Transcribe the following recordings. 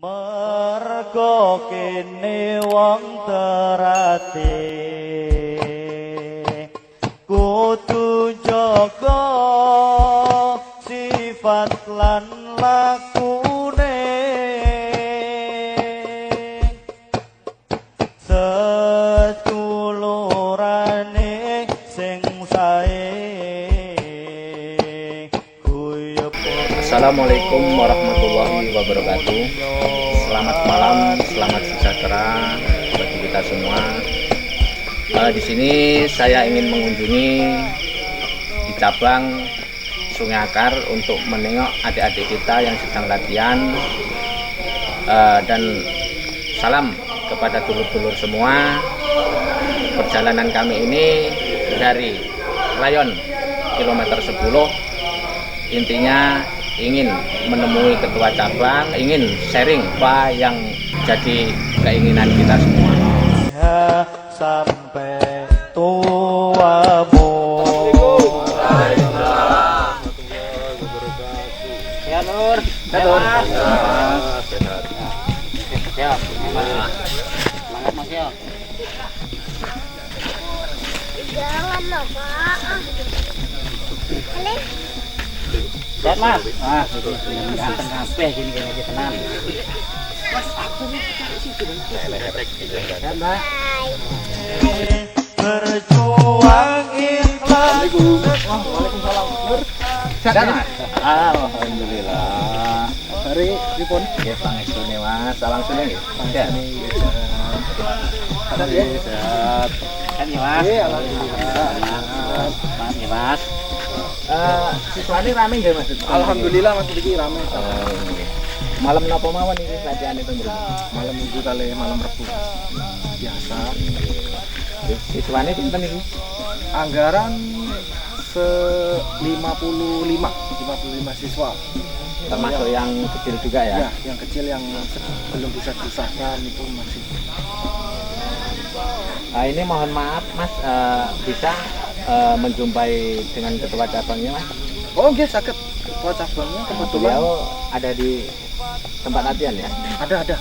Mergo kene wong terati kudu jaga sifat lan lakune sedulurane sing sae guyub. Assalamualaikum warahmatullahi wabarakatuh. Selamat malam, selamat sejahtera bagi kita semua. Di sini saya ingin mengunjungi di cabang Sungai Akar untuk menengok adik-adik kita yang sedang latihan, dan salam kepada dulur-dulur semua. Perjalanan kami ini dari rayon kilometer 10, intinya ingin menemui ketua cabang, ingin sharing apa yang jadi keinginan kita semua. Ya, sampai tuamu. Ya Nur, sehat. Sehat. Semangat Mas ya. Jangan loh Pak. Sehat Mas. Ah, ganteng kabeh gini aja tenan. Sehat Mbak. Berjuang ikhlas. Waalaikumsalam. Nur. Sehat Mas. Alhamdulillah. Hari pripun? Nggih pangestune Mas, salam sune nggih. Sehat. Sehat. Sehat ya Mas. Alhamdulillah. Sehat ya Mas. Siswane rame nggih Mas? Alhamdulillah Mas iki rame. Malam napa mawon iki latihan itu mriki? Malam Minggu kali malam Rabu. Biasa. Siswane pinten iki? Anggaran 55 siswa. Termasuk yang kecil juga ya? Ya, yang kecil yang belum bisa disahkan itu masih. Ini mohon maaf Mas, bisa menjumpai dengan ketua cabangnya Mas? Oh, nggih saged. Ketua cabangnya kebetulan Beliau ada di tempat latihan ya? ada.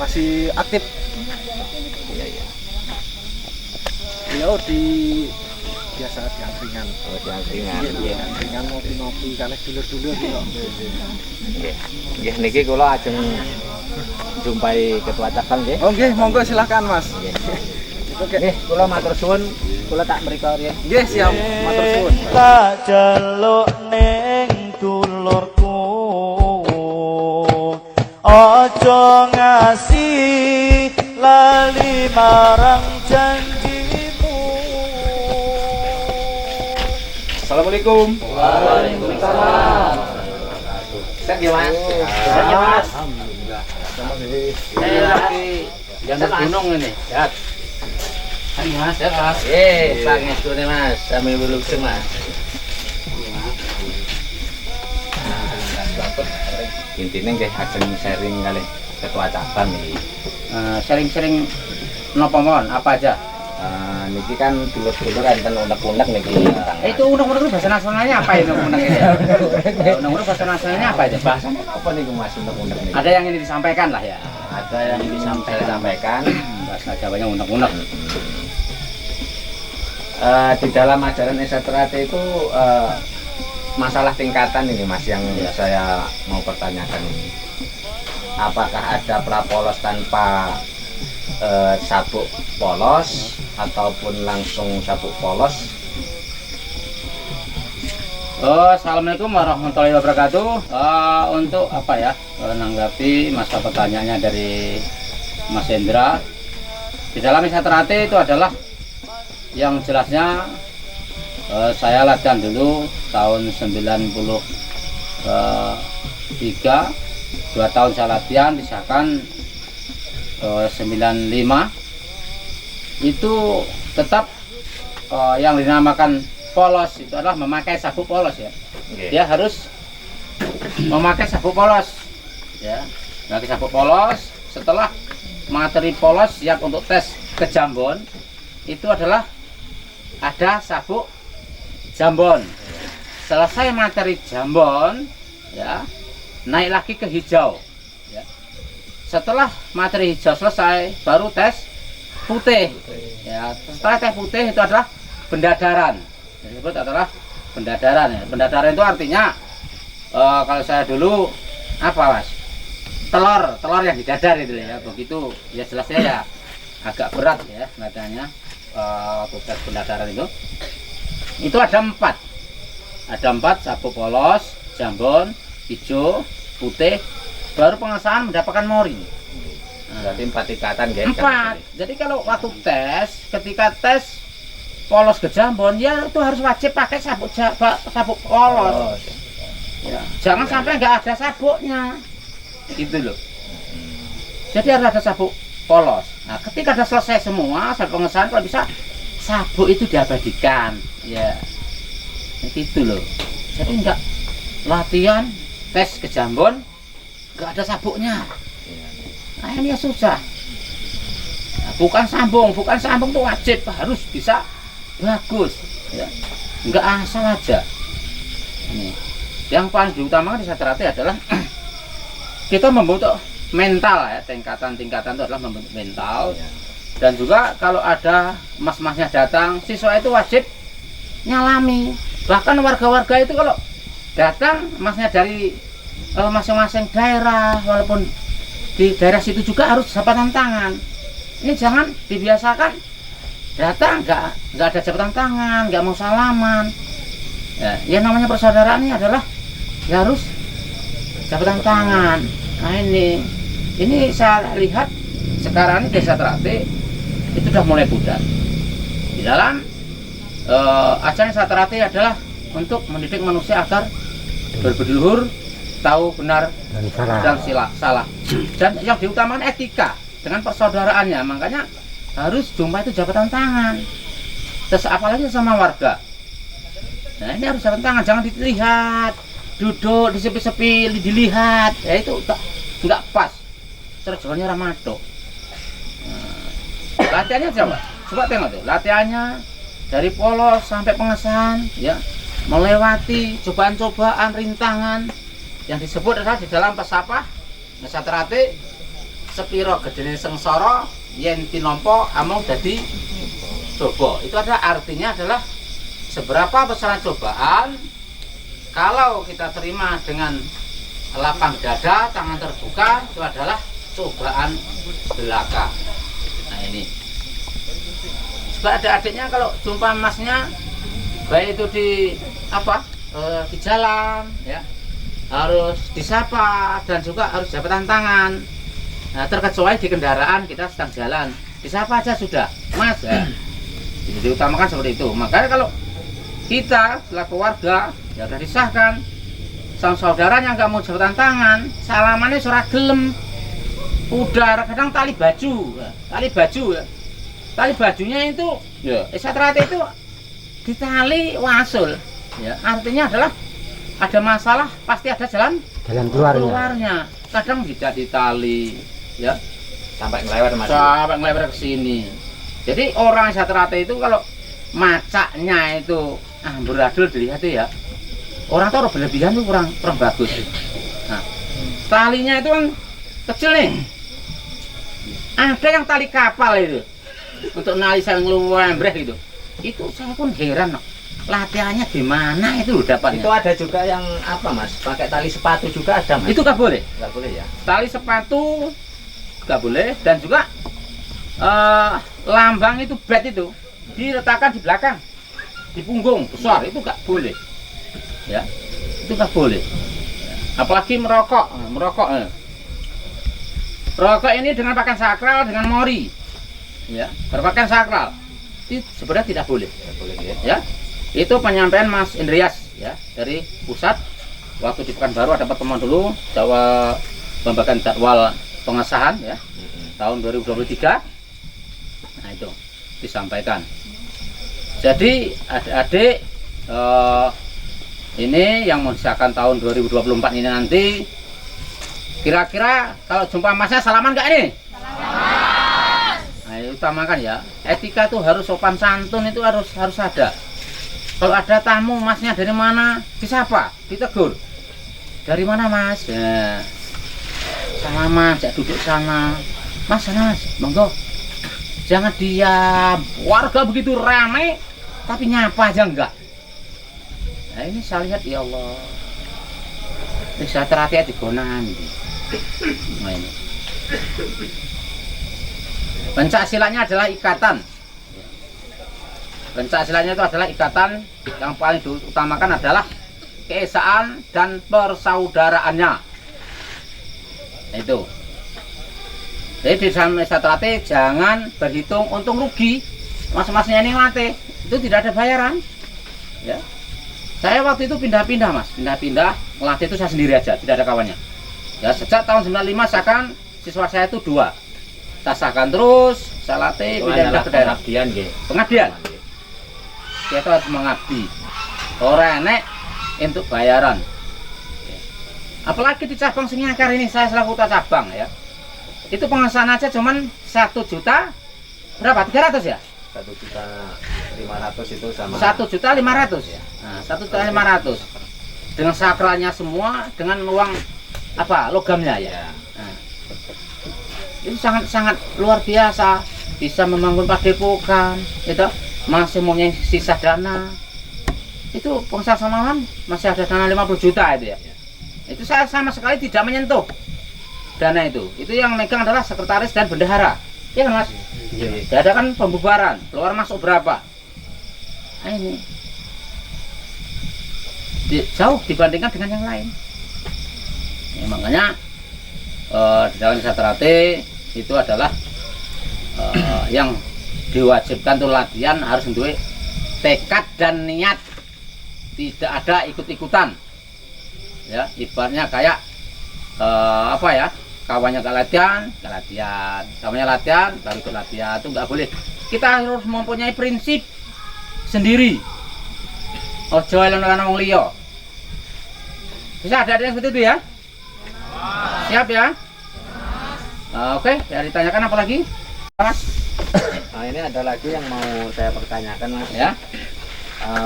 Masih aktif. Iya. Beliau di biasa di angkringan. Oh, di angkringan. Di angkringan ngopi-ngopi kalih dulur-dulur gitu. Nggih, niki kula ajeng jumpai ketua cabang nggih. Oh, nggih, monggo silakan Mas. Oke. Nggih, kula matur suwun, kula tak mriko riyen. Nggih, siap. Matur suwun. Tak jaluk ning dulurku, ojo ngasih lali marang janjimu. Assalamualaikum. Waalaikumsalam. Sehat ya Mas? Sehat ya, Mas. Alhamdulillah. Saya lagi Jangan gunung ini. Sehat. Hai Mas. Sehat Mas. Pangestune Mas, sami wilujeng Mas. Intinya nggih ajeng sharing kali ketua cabang iki. Sering-sering napa mawon, apa aja? Niki kan dulur-dulur enten unek-unek niki. Itu unek-unek itu bahasa nasionalnya apa itu unek ini? Unek-unek bahasa nasionalnya apa itu? Bahasanya apa niku Mas unek-unek niki? Ada yang ini disampaikan lah ya. Ada yang disampaikan. Bahasa Jawanya unek-unek. Di dalam ajaran Esaterate itu masalah tingkatan ini Mas yang saya mau pertanyakan ini. Apakah ada prapolos tanpa sabuk polos ataupun langsung sabuk polos? Assalamualaikum warahmatullahi wabarakatuh. Untuk apa ya? Menanggapi masa pertanyaannya dari Mas Hendra. Di dalam Esaterate itu adalah yang jelasnya saya latihan dulu tahun 93, 2 tahun saya latihan, disahkan 95. Itu tetap yang dinamakan polos itu adalah memakai sabuk polos ya. Dia harus memakai sabuk polos ya. Memakai sabuk polos. Setelah materi polos siap untuk tes ke Jambon, itu adalah ada sabuk jambon. Selesai materi jambon ya, naik lagi ke hijau ya. setelah materi hijau selesai baru tes putih. Ya, setelah tes putih itu adalah pendadaran. Yang disebut adalah pendadaran ya. Pendadaran itu artinya kalau saya dulu apa Mas? Telur yang didadar itu ya. Begitu ya jelasnya ya agak berat ya katanya tes pendadaran itu. Itu ada 4. Ada 4 sabuk polos, jambon, hijau, putih, baru pengesahan mendapatkan mori. Berarti 4 ikatan guys. 4. Jadi kalau waktu tes, ketika tes polos ke jambon, ya itu harus wajib pakai sabuk polos. Ya. Jangan sampai nggak ada sabuknya, gitu loh. Jadi harus ada sabuk polos. Nah, ketika sudah selesai semua sabuk pengesahan, kalau bisa sabuk itu diabadikan, ya. Gitu loh. Jadi nggak latihan tes ke jambon nggak ada sabuknya. Nah ini ya susah. Nah, bukan sambung tuh wajib harus bisa bagus. Ya. Nggak asal aja. Ini. Yang paling diutamakan di Satrate adalah kita membentuk mental ya, tingkatan-tingkatan itu adalah membentuk mental. Dan juga kalau ada mas-masnya datang, siswa itu wajib nyalami. Bahkan warga-warga itu kalau datang masnya dari masing-masing daerah, walaupun di daerah situ juga harus jabatan tangan. Ini jangan dibiasakan datang nggak ada jabatan tangan, nggak mau salaman. Ya, yang namanya persaudaraan ini adalah ya harus jabatan tangan. Nah ini saya lihat sekarang ini Desa Trate itu sudah mulai pudar. Di dalam ajaran Satrate adalah untuk mendidik manusia agar berbudi luhur, tahu benar dan salah. Dan yang diutamakan etika dengan persaudaraannya. Makanya harus jumpa itu jabatan tangan. Terus apalagi sama warga. Nah ini harus jabatan tangan, jangan dilihat, duduk di sepi-sepi dilihat. Ya itu nggak pas. Serjanya ramato. Nah, latihannya coba tengok tuh. Latihannya dari polos sampai pengesahan, ya, melewati cobaan-cobaan, rintangan yang disebut adalah di dalam pesapah Satrate sepiro gedene sengsara yen tinompo amung dadi coba. Itu ada artinya adalah seberapa besar cobaan kalau kita terima dengan lapang dada, tangan terbuka, itu adalah cobaan belaka. Nah ini. Sebab ada adiknya kalau jumpa masnya baik itu di di jalan ya harus disapa dan juga harus jabatan tangan. Nah, terkecuali di kendaraan kita sedang jalan disapa aja sudah mas ya. Jadi diutamakan seperti itu. Makanya kalau kita selaku warga ya sudah disahkan sang saudara yang nggak mau jabatan tangan salamannya surah gelem udah kadang tali baju ya. Tali bajunya itu, ya, Satrate itu ditali wasul, ya. Artinya adalah ada masalah pasti ada jalan keluarnya. Kadang tidak ditali, ya, sampai ngelewat mas. Sampai ngelewat ke sini. Jadi orang Satrate itu kalau macaknya itu amburadul dilihat ya, orang tuh berlebihan tuh kurang bagus. Nah, talinya itu kan kecil nih. Ada yang tali kapal itu. Untuk nali saya ngeluwembreh gitu. Itu saya pun heran loh. Latihannya di mana itu dapatnya? Itu ada juga yang apa mas? Pakai tali sepatu juga ada mas? Itu nggak boleh. Nggak boleh ya? Tali sepatu nggak boleh dan juga lambang itu bat itu diletakkan di belakang, di punggung besar itu nggak boleh. Ya, itu nggak boleh. Apalagi merokok. Rokok ini dengan pakaian sakral dengan mori. Ya, berpakaian sakral itu sebenarnya tidak boleh. Ya, itu penyampaian Mas Indrias ya dari pusat waktu di Pekanbaru ada pertemuan dulu Jawa pembagian jadwal pengesahan ya tahun 2023. Nah itu disampaikan. Jadi adik-adik ini yang mau disahkan tahun 2024 ini nanti kira-kira kalau jumpa masnya salaman nggak ini? Nah, utamakan ya, etika tuh harus sopan santun itu harus ada. Kalau ada tamu, masnya dari mana? Disapa, ditegur. Dari mana mas? Nah, Sana Mas, jak duduk sana. Mas, sana Mas, monggo. Jangan diam. Warga begitu ramai, tapi nyapa aja enggak. Nah ini saya lihat, ya Allah. Ini saya terhati-hati gonan. Nah ini. Pencak silatnya adalah ikatan. Pencak silatnya itu adalah ikatan. Yang paling diutamakan adalah keesaan dan persaudaraannya. Nah, itu. Jadi di dalam Satrate jangan berhitung untung rugi. Mas-masnya ini ngelatih itu tidak ada bayaran. Ya. Saya waktu itu pindah-pindah Mas, pindah-pindah ngelatih itu saya sendiri aja, tidak ada kawannya. Ya sejak tahun 95 sahkan siswa saya itu 2. Saya sahkan terus, saya latih pindah-pindah ke daerah. Pengabdian nggih. Pengabdian. Dia itu harus mengabdi. Ora enek untuk bayaran. Ya. Apalagi di cabang Singakar ini saya selaku ketua cabang ya. Itu pengesahan aja cuman 1 juta berapa? 300 ya? 1.500.000 itu sama 1.500.000 ya. Nah, 1.500.000 dengan sakralnya semua, dengan uang apa logamnya ya. Nah, itu sangat luar biasa, bisa membangun padepokan, itu masih mempunyai sisa dana. Itu pengusaha samaran masih ada dana 50 juta itu ya. Itu saya sama sekali tidak menyentuh dana itu. Itu yang megang adalah sekretaris dan bendahara. Iya kan Mas? Iya. Tidak ada kan pembubaran, keluar masuk berapa? Nah ini jauh dibandingkan dengan yang lain. Ya, makanya di dalam Satrate itu adalah yang diwajibkan tuh latihan harus untuk tekad dan niat, tidak ada ikut-ikutan. Ya, ibaratnya kayak apa ya? Kawannya gak latihan, kawannya latihan, baru ikut latihan, itu nggak boleh. Kita harus mempunyai prinsip sendiri. Ojo elon-elon wong liya. Bisa ada yang seperti itu ya? Siap ya? Oke, ya ditanyakan apa lagi? Mas? Nah, ini ada lagi yang mau saya pertanyakan Mas Ya?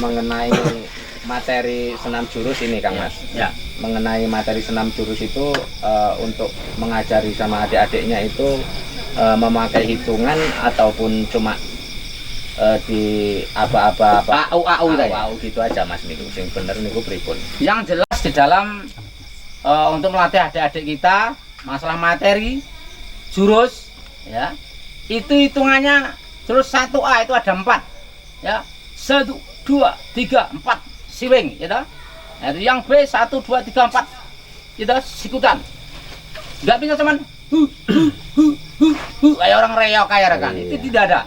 Mengenai materi senam jurus ini Kang Mas. Ya. Mengenai materi senam jurus itu untuk mengajari sama adik-adiknya itu memakai hitungan ataupun cuma di apa-apa AU itu ya? AU gitu aja Mas niku sing bener niku pripun. Yang jelas di dalam untuk melatih adik-adik kita masalah materi jurus ya, itu hitungannya jurus 1A itu ada 4 ya, 1, 2, 3, 4 siwing gitu. Nah, itu yang B 1, 2, 3, 4 gitu sikutan, nggak bisa cuman kayak orang reok kayak rekan. Iya. Itu tidak ada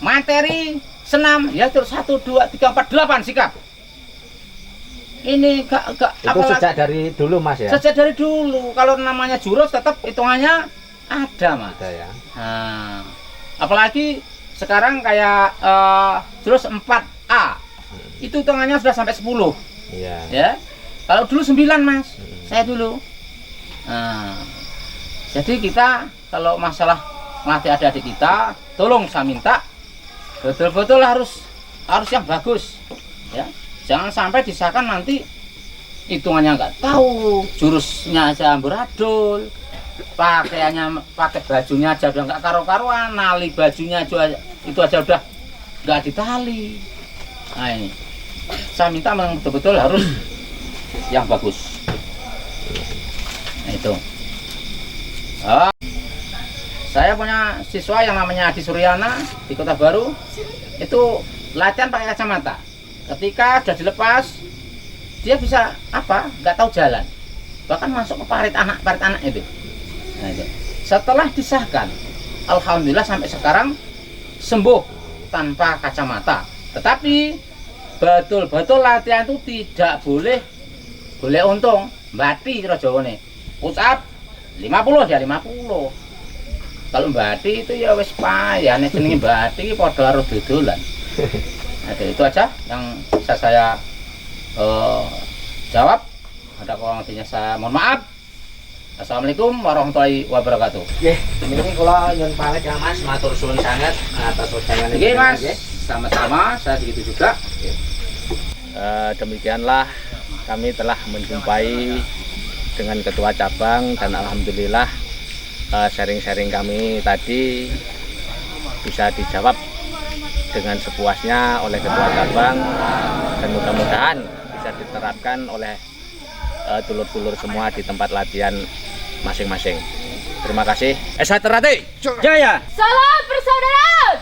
materi senam ya, terus 1, 2, 3, 4, 8 sikap. Ini gak Itu sejak dari dulu Mas ya? sejak dari dulu. Kalau namanya jurus tetap hitungannya ada Mas. Ada ya. Nah, apalagi sekarang kayak jurus 4A itu hitungannya sudah sampai 10 Iya. ya. Kalau dulu 9 Mas, saya dulu. Nah, jadi kita kalau masalah melatih adik-adik kita, tolong saya minta betul-betul harus yang bagus ya. Jangan sampai disahkan nanti hitungannya nggak tahu, jurusnya aja amburadul, pakaiannya pakai bajunya aja udah nggak karu-karuan, nali bajunya aja itu aja udah nggak ditali. Nah ini saya minta memang betul-betul harus yang bagus. Nah, itu. Saya punya siswa yang namanya Adi Suryana di Kota Baru, itu latihan pakai kacamata. Ketika sudah dilepas, dia bisa apa? Nggak tahu jalan. Bahkan masuk ke parit anak itu. Nah, itu. Setelah disahkan, alhamdulillah sampai sekarang sembuh tanpa kacamata. Tetapi betul-betul latihan itu tidak boleh untung. Mbati kira Jawane. Ucap 50 ya 50. Kalau mbati itu ya wis payah, nek jenenge mbati iki padha karo dodolan. Nah, itu aja yang bisa saya jawab. Ada kurang lebihnya saya mohon maaf. Assalamualaikum warahmatullahi wabarakatuh. Nggih, niki kula nyuwun pamit ya Mas, matur suwun sangat atas wedangan Oke Mas, sama-sama, saya begitu juga. Demikianlah kami telah menjumpai dengan ketua cabang, dan alhamdulillah sharing-sharing kami tadi bisa dijawab dengan sepuasnya oleh ketua cabang, dan mudah-mudahan bisa diterapkan oleh dulur-dulur semua di tempat latihan masing-masing. Terima kasih. Esa Terati Jaya. Salam persaudaraan.